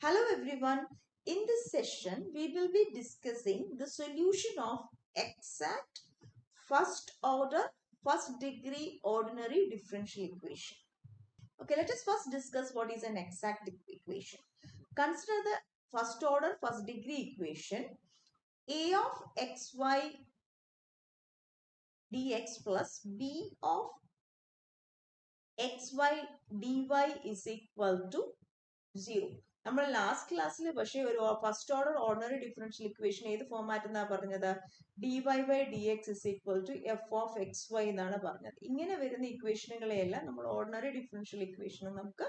Hello everyone. In this session, we will be discussing the solution of exact first order, first degree ordinary differential equation. Okay, let us first discuss what is an exact equation. Consider the first order, first degree equation a of xy dx plus b of xy dy is equal to 0. നമ്മൾ last ക്ലാസ്സിൽ പക്ഷേ ഒരു first order ordinary differential equation ഏത് format എന്നാ പറഞ്ഞത് dy by dx is equal to f of xy എന്നാണ് പറഞ്ഞത്. ഇങ്ങനെ വരുന്ന ഇക്വേഷനുകളെയെല്ലാം നമ്മൾ ഓർഡിനറി ഡിഫറൻഷ്യൽ ഇക്വേഷൻ നമുക്ക്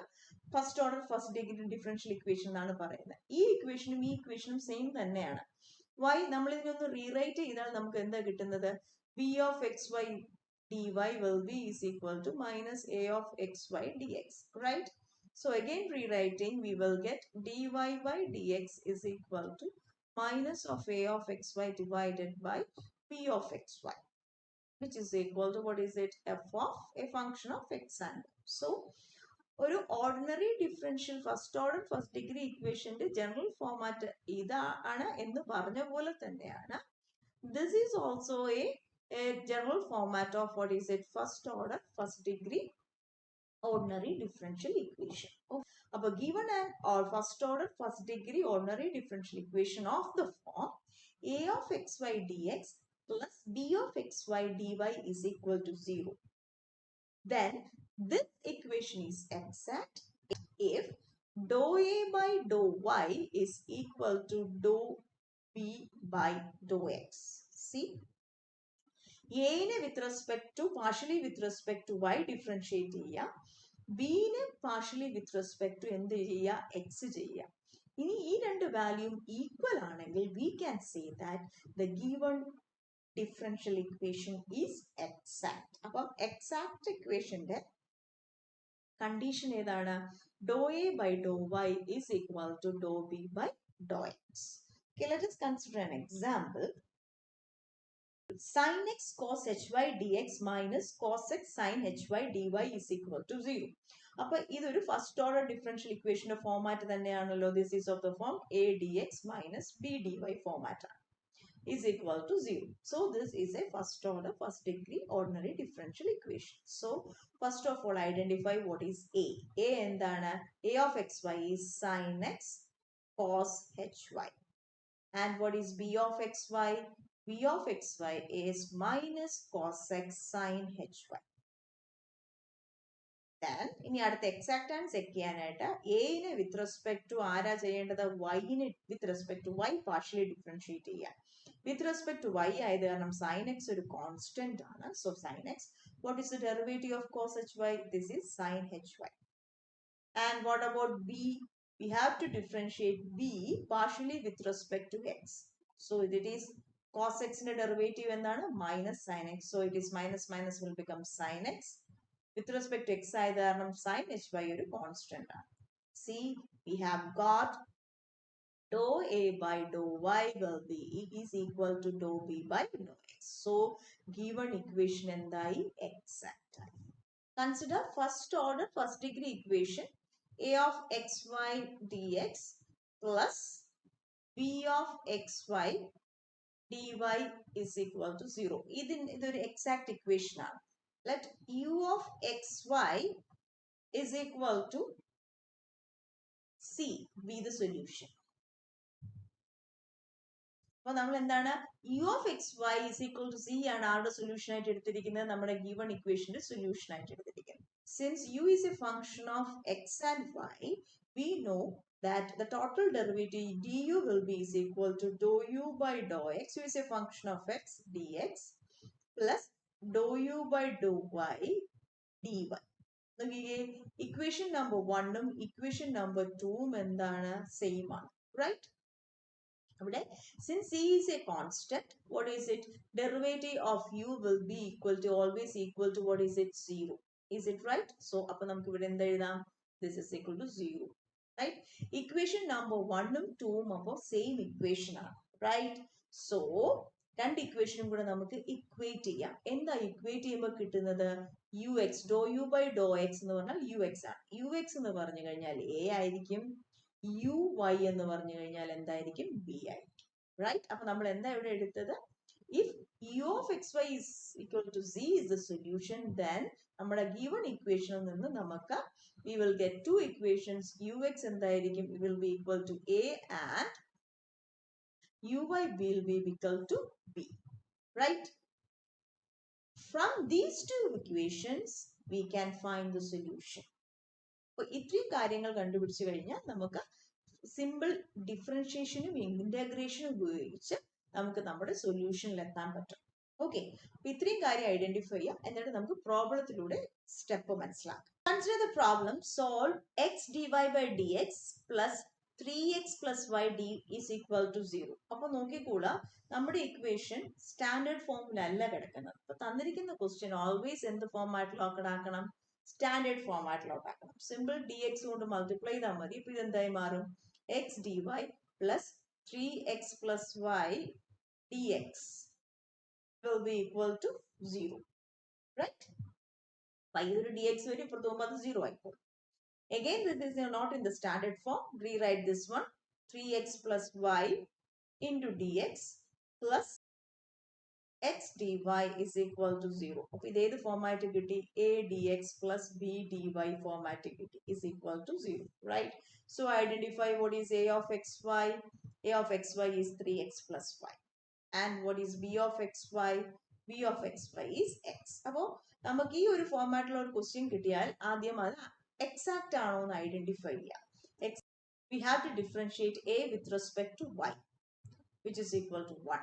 first order first degree differential equation എന്നാണ് പറയുന്നത്. ഈ ഇക്വേഷനും ഈ ഇക്വേഷനും സെയിം തന്നെയാണ്. വൈ നമ്മൾ ഇതിനൊന്ന് റീറൈറ്റ് ചെയ്താൽ നമുക്ക് എന്താ കിട്ടുന്നത്? b of xy dy will be is equal to minus a of xy dx, right? So again rewriting, we will get dy by dx is equal to minus of a of xy divided by p of xy, which is equal to what is it? F of a function of x and y. So ഒരു ordinary differential first order first degree ഇക്വേഷന്റെ general format ഇതാണ് എന്ന് പറഞ്ഞ പോലെ തന്നെയാണ് this is also a general format of what is it? First order first degree ordinary differential equation. Okay. Given an or first order first degree ordinary differential equation of the form a of xy dx plus b of xy dy is equal to 0. Then this equation is exact if dou a by dou y is equal to dou b by dou x. See, a with respect to partially with respect to y differentiate ചെയ്യുക, b partially with respect to എന്ത് ചെയ്യുക, x ചെയ്യുക. ഇനി ഈ രണ്ട് വാല്യൂം equal ആണെങ്കിൽ we can say that the given differential equation is exact. അപ്പം exact equationന്റെ condition ഏതാണ്? dou a by dou y is equal to dou b by dou x. Okay, let us consider an example. Sin x cos hy dx minus cos x sin hy dy is equal to 0. അപ്പോൾ ഇതൊരു first order differential ഇക്വേഷന്റെ format തന്നെയാണല്ലോ. This is of the form a dx minus b dy format ആണ്, is equal to 0. So this is a first order first degree ordinary differential equation. So first of all identify what is a. A എന്താണ്? a of xy is sin x cos hy. And what is b of xy? b of xy is minus cos x sin hy. Then ഇനി അടുത്ത exact and check ചെയ്യാനായിട്ട് a with respect to ആരാ ചെയ്യേണ്ടത്? y with respect to y partially differentiate ചെയ്യുക. With respect to y ആയത് കാരണം sin x ഒരു constant ആണ്. So sin x, what is the derivative of cos hy? This is sin hy. And what about b? We have to differentiate b partially with respect to x. So it is cos x ന്റെ derivative എന്താണ്? Minus sin x. So it is minus minus will become sin x. With respect to x ആയത് കാരണം sin hy ഒരു constant ആണ്. See, we have got dou a by dou y will be is equal to dou b by dou x. So given equation എന്തായി? Exact ആയി. Consider first order first degree equation a of xy dx plus b of xy dy is equal to 0. ഇതൊരു exact equation ആണ്. Let u of xy is equal to c be the solution. അപ്പോൾ നമ്മൾ എന്താണ്? u of xy is equal to c ആണ് ആരുടെ solution ആയിട്ട് എടുത്തിരിക്കുന്നത്? നമ്മുടെ ഗിവൺ ഇക്വേഷന്റെ സൊല്യൂഷൻ ആയിട്ട് എടുത്തിരിക്കുന്നത്. Since u is a function of x and y, we know that the total derivative du will be is equal to dou u by dou x. U is a function of x dx plus dou u by dou y dy. Equation number 1 equation number 2 എന്താണ്? Same ആണ്, right? Since c is a constant, what is it? Derivative of u will be equal to always equal to what is it? 0. Is it right? So അപ്പോൾ നമുക്ക് ഇവിടെ എന്ത് എഴുതാം? This is equal to 0. Right? Equation number 1 2 അപ്പോൾ same equation ആണ്, right? So രണ്ട് ഇക്വേഷനും കൂടെ നമുക്ക് ഇക്വേറ്റ് ചെയ്യാം. എന്താ ഇക്വേറ്റ് ചെയ്യുമ്പോൾ കിട്ടുന്നത്? ux dou u by dou x എന്ന് പറഞ്ഞാൽ ux ആണ്. ux എന്ന് പറഞ്ഞു കഴിഞ്ഞാൽ a ആയിരിക്കും, uy എന്ന് പറഞ്ഞു കഴിഞ്ഞാൽ എന്തായിരിക്കും b ആയിരിക്കും. റൈറ്റ്? അപ്പൊ നമ്മൾ എന്താ ഇവിടെ എടുത്തത്? If u of xy is equal to z is the solution, then നമ്മുടെ given equation നിന്ന് നമുക്ക് we will get two equations. ux എന്തായിരിക്കും? It will be equal to a and uy will be equal to b. Right? From these two equations, we can find the solution. അപ്പോൾ ഇത്രയും കാര്യങ്ങൾ കണ്ടുപിടിച്ചു കഴിഞ്ഞാൽ നമുക്ക് simple ഡിഫറൻഷിയേഷനും ഇന്റഗ്രേഷനും ഉപയോഗിച്ച് നമുക്ക് നമ്മുടെ സൊല്യൂഷനിൽ എത്താൻ പറ്റും. ഓക്കെ, അപ്പൊ ഇത്രയും കാര്യം ഐഡന്റിഫൈ ചെയ്യാം. എന്നിട്ട് നമുക്ക് പ്രോബ്ലത്തിലൂടെ സ്റ്റെപ്പ് മനസ്സിലാക്കാം. Consider the problem solve x d y by d x plus 3x plus y d is equal to 0. അപ്പൊ നോക്കിക്കൂടാ, നമ്മുടെ ഇക്വേഷൻ സ്റ്റാൻഡേർഡ് ഫോമിലല്ല കിടക്കുന്നത്. അപ്പൊ തന്നിരിക്കുന്ന ക്വസ്റ്റ്യൻ ഓൾവേസ് എന്ത് ഫോമാറ്റിലോട്ടാക്കണം? സ്റ്റാൻഡേർഡ് ഫോമാറ്റിലോട്ടാക്കണം. സിമ്പിൾ ഡി എക്സ് കൊണ്ട് മൾട്ടിപ്ലൈ ചെയ്താൽ മതി. ഇപ്പൊ ഇതെന്തായി മാറും? X d y plus 3x plus y dx will be equal to 0. Right? By the dx value for the 0 ആയിക്കോളും. Again, this is not in the standard form. Rewrite this one. 3x plus y into dx plus x dy is equal to 0. Okay, this is the format a dx plus b dy format is equal to 0. Right? So identify what is a of xy. A of xy is 3x plus y. And what is b of xy? B of xy is x. അപ്പോൾ നമുക്ക് ഈ ഒരു ഫോമാറ്റിൽ ഒരു question കിട്ടിയാൽ ആദ്യം അത് exact ആണോ എന്ന് ഐഡന്റിഫൈ ചെയ്യാം. We have to differentiate a with respect to y, which is equal to 1.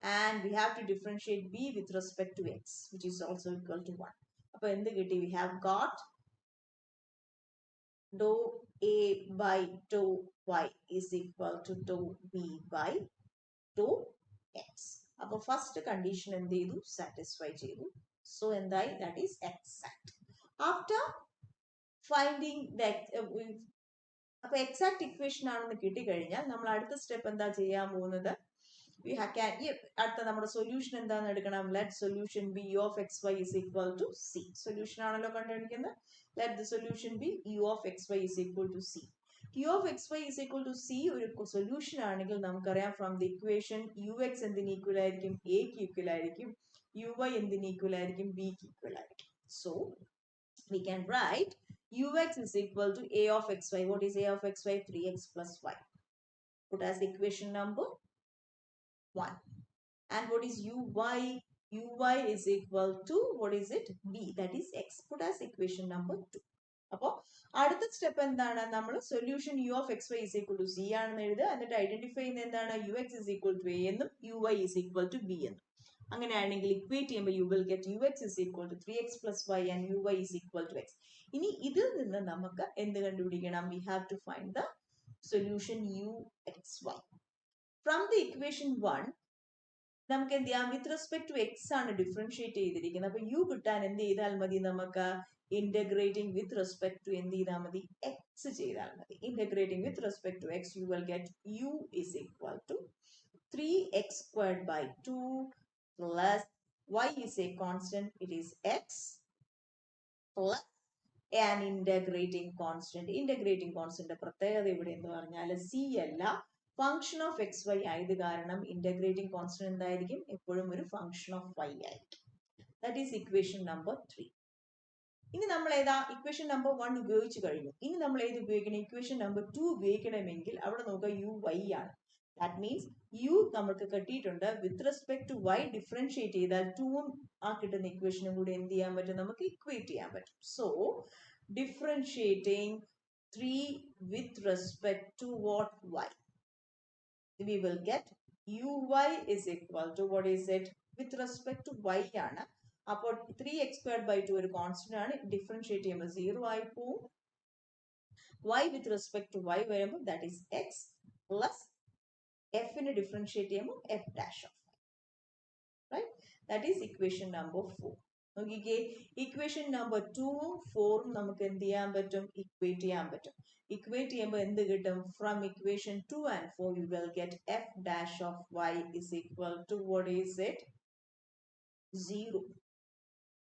And we have to differentiate b with respect to x, which is also equal to 1. അപ്പോൾ എന്ത് കിട്ടി? We have got dou a by dou y is equal to dou b by dou x. അപ്പോൾ first condition എന്ത് ചെയ്തു? Satisfy ചെയ്തു. So എന്തായി? That is exact. After finding അപ്പൊ exact equation ആണെന്ന് കിട്ടിക്കഴിഞ്ഞാൽ നമ്മൾ അടുത്ത സ്റ്റെപ്പ് എന്താ ചെയ്യാൻ പോകുന്നത്? അടുത്ത നമ്മുടെ സൊല്യൂഷൻ എന്താണെന്ന് എടുക്കണം. Let solution be u of x y is equal to c. Solution ആണല്ലോ കണ്ടുപിടിക്കുന്നത്. Let the solution be u of x y is equal to c. U of x y is equal to c ഒരു solution ആണെങ്കിൽ നമുക്കറിയാം from the equation u x എന്തിന് equal ആയിരിക്കും? എക്ക് equal ആയിരിക്കും. U Y എന്തിന് ഈക്വൽ ആയിരിക്കും? ബിക്ക് ഈക്വൽ ആയിരിക്കും. So we can write ux is equal to a of xy. What is a of xy? 3x plus y. Put as equation number 1. And what is uy? Uy is equal to, what is it? b, that is x. Put as equation number 2. അപ്പോൾ അടുത്ത step എന്താണ്? നമ്മൾ solution u of x y is equal to c ആണെന്ന് എഴുതുക. എന്നിട്ട് identify ചെയ്യുന്ന എന്താണ്? U x is equal to a എന്നും u y is equal to b എന്നും. അങ്ങനെയാണെങ്കിൽ ഇക്വേറ്റ് ചെയ്യുമ്പോൾ you will get u x is equal to 3x plus y and u y is equal to x. ഇനി ഇതിൽ നിന്ന് നമുക്ക് എന്ത് കണ്ടുപിടിക്കണം? We have to find the solution u x y. From the equation 1 നമുക്ക് എന്ത് ചെയ്യാം? വിത്ത് റെസ്പെക്ട് ടു എക്സ് ആണ് ഡിഫറൻഷിയേറ്റ് ചെയ്തിരിക്കുന്നത്. അപ്പൊ യു കിട്ടാൻ എന്ത് ചെയ്താൽ മതി? നമുക്ക് ഇന്റഗ്രേറ്റിംഗ് വിത്ത് റെസ്പെക്ട് ടു എന്ത് ചെയ്താൽ മതി? എക്സ് ചെയ്താൽ മതി. Integrating with respect to x you will get u is equal to 3x squared by 2 plus y is a constant, it is x plus an integrating constant. Integrating constant പ്രത്യേകത ഇവിടെ എന്ന് പറഞ്ഞാൽ c അല്ല, function of x Y ആയത് കാരണം integrating constant എന്തായിരിക്കും? എപ്പോഴും ഒരു ഫംഗ്ഷൻ ഓഫ് y ആയിരിക്കും. That is equation number 3. ഇനി നമ്മൾ ഏതാ? ഇക്വേഷൻ നമ്പർ 1 ഉപയോഗിച്ചു കഴിഞ്ഞു. ഇനി നമ്മൾ ഏത് ഉപയോഗിക്കണം? ഇക്വേഷൻ നമ്പർ 2 ഉപയോഗിക്കണമെങ്കിൽ അവിടെ നോക്കുക യു വൈ ആണ്. ദാറ്റ് മീൻസ് യു നമുക്ക് കിട്ടിയിട്ടുണ്ട്. With respect to y differentiate ചെയ്താൽ 2ഉം ആ കിട്ടുന്ന ഇക്വേഷനും കൂടി എന്ത് ചെയ്യാൻ പറ്റും? നമുക്ക് ഇക്വേറ്റ് ചെയ്യാൻ പറ്റും. So differentiating 3 with respect to what? y. We will get uy is equal to, what is it? With respect to y ആണ്. അപ്പോൾ 3x squared by 2 ഒരു കോൺസ്റ്റന്റ് ആണ്. ഡിഫറൻഷിയേറ്റ് ചെയ്യുമ്പോൾ 0 ആയി പോവും. y with respect to y വരുമ്പോൾ that is x plus f നെ differentiate ചെയ്യുമ്പോൾ f dash of y. Right? That is equation number 4. നോക്കിക്കേ, ഇക്വേഷൻ നമ്പർ 2ഉം 4ഉം നമുക്ക് എന്ത് ചെയ്യാൻ പറ്റും? ഇക്വേറ്റ് ചെയ്യാൻ പറ്റും. ഇക്വേറ്റ് ചെയ്യുമ്പോൾ എന്ത് കിട്ടും? From equation 2 and 4 you will get f dash of y is equal to, what is it? 0.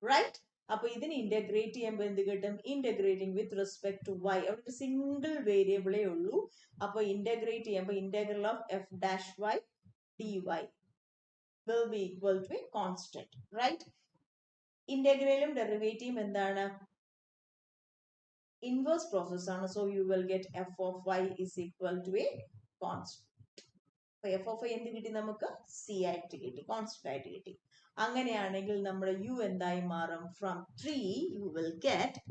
Right? അപ്പോൾ ഇതിന് ഇന്റഗ്രേറ്റ് ചെയ്യുമ്പോൾ എന്ത് കിട്ടും? Integrating with respect to y. അവിടെ ഒരു സിംഗിൾ വേരിയബിളേ ഉള്ളൂ. അപ്പോൾ ഇന്റഗ്രേറ്റ് ചെയ്യുമ്പോൾ integral of f dash y dy will be equal to a constant, right? ഇന്റഗ്രലും ഡെറിവേറ്റീവും എന്താണ്? ഇൻവേഴ്സ് പ്രോസസ് ആണ്. So you will get f of y is equal to a constant. അപ്പൊ എഫ് ഓഫ് ഐ എന്ത് കിട്ടി? നമുക്ക് C ആയിട്ട് കിട്ടി, കോൺസ്റ്റന്റ് ആയിട്ട് കിട്ടി. അങ്ങനെയാണെങ്കിൽ നമ്മുടെ യു എന്തായി മാറും? From 3 u will get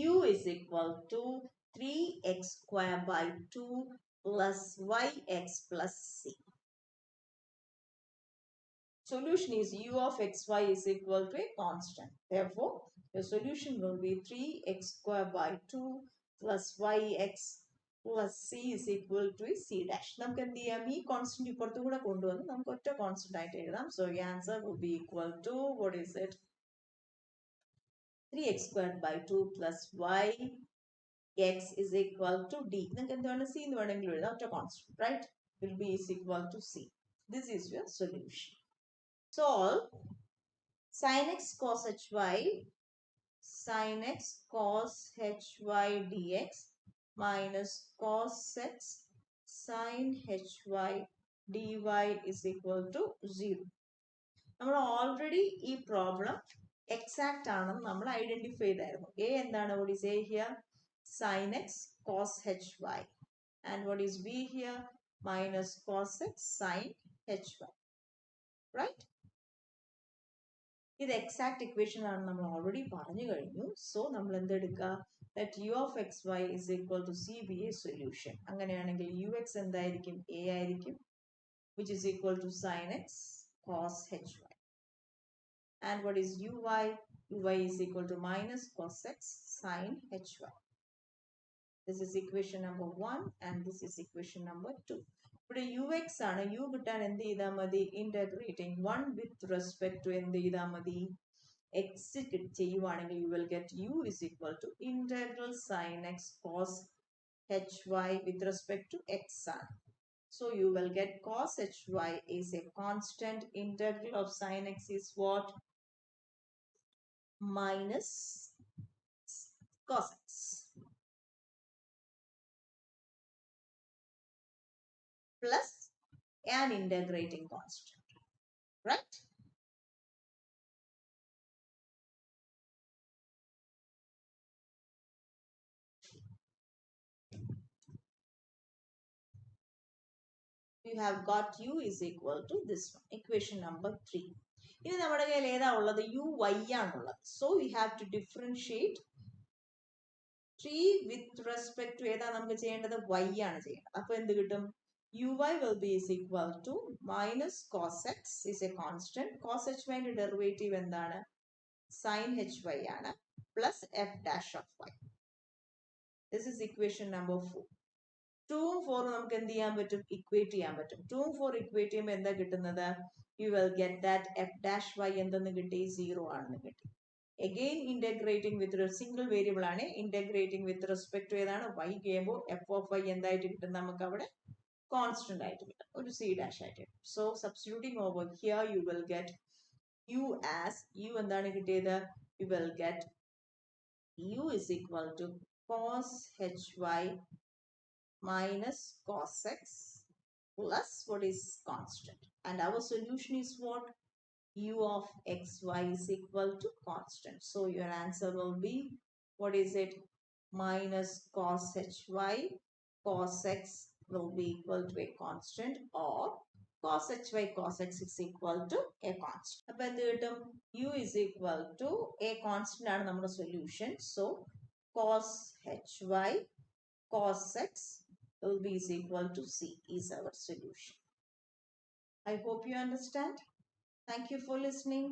u is equal to 3x square by 2 plus yx plus c. Solution is u of xy is equal to a constant. Therefore, the solution will be 3x square by 2 plus yx plus c is equal to a c dash. നമുക്ക് എന്ത് ചെയ്യാം? ഈ constant ഇപ്പുറത്തു കൂടെ കൊണ്ടുവന്ന് നമുക്ക് ഒറ്റ constant ആയിട്ട് എഴുതാം. So the answer will be equal to, what is it? 3x squared by 2 plus yx is equal to d. നിങ്ങൾക്ക് എന്താണ്? c എന്ന് വേണമെങ്കിൽ എഴുതാം. ഒറ്റ constant, right? Will be is equal to c. This is your solution. Solve sin x cos hy dx minus cos x sin hy dy is equal to 0. നമ്മൾ already ഈ problem exact ആണെന്ന് നമ്മൾ identify ചെയ്തായിരുന്നു. A എന്താണ്? what is a here? sin x cos hy, and what is b here? minus cos x sin hy, right? ഇത് exact equation ആണ് നമ്മൾ already പറഞ്ഞു കഴിഞ്ഞു. സോ നമ്മൾ എന്തെടുക്കുക? that u of xy is equal to c be a solution. അങ്ങനെയാണെങ്കിൽ ux എന്തായിരിക്കും? a ആയിരിക്കും, which is equal to sin x cos hy. And what is uy? uy is equal to minus cos x sin hy. This is equation number 1 and this is equation number 2. ഇവിടെ ux ആണ്. u കിട്ടാൻ എന്ത് ചെയ്താൽ മതി? Integrating 1 with respect to എന്ത് ചെയ്താൽ മതി? x ചെയ്യുവാണെങ്കിൽ you will get u is equal to integral sin x cos hy with respect to x ആണ്. So you will get cos hy is a constant. Integral of sin x is what? Minus cos x. Plus an integrating constant, right? You have got u is equal to this one, equation number 3. ഇനി നമ്മുടെ കയ്യിൽ ഏതാ ഉള്ളത്? uy ആണുള്ളത്. So we have to differentiate 3 with respect to ഏതാ നമുക്ക് ചെയ്യേണ്ടത്? y ആണ് ചെയ്യേണ്ടത്. അപ്പോൾ എന്ത് കിട്ടും? uy will be is equal to minus cos x is a constant. cos hy ന്റെ ഡെറിവേറ്റീവ് എന്താണ്? sin hy ആണ്, plus f dash of y. This is equation number 4. 2ഉം 4ഉം നമുക്ക് എന്ത് ചെയ്യാൻ പറ്റും? ഇക്വേറ്റ് ചെയ്യാൻ പറ്റും. 2ഉം 4 ഇക്വേറ്റ് ചെയ്യുമ്പോൾ എന്താ കിട്ടുന്നത്? You will get that f dash y എന്തെന്ന് കിട്ടി? 0 ആണെന്ന് കിട്ടി. Again integrating with a single variable ആണ്. Integrating with respect to ഏതാണ്? y ചെയ്യുമ്പോൾ f of y എന്തായിട്ട് കിട്ടും? നമുക്ക് അവിടെ കോൺസ്റ്റന്റ് ആയിട്ട് കിട്ടും, ഒരു c dash ആയിട്ട് കിട്ടും. So substituting over here you will get u as, u എന്താണ് കിട്ടിയത്? You will get u is equal to cos hy minus cos x plus what is constant, and our solution is what? U of xy is equal to constant. So your answer will be, what is it? Minus cos hy cos x will be equal to a constant, or cos hy cos x is equal to a constant. അപ്പോൾ എന്ത് കിട്ടും? u is equal to a constant ആണ് നമ്മുടെ solution. So cos hy cos x will be is equal to c is our solution. I hope you understand. Thank you for listening.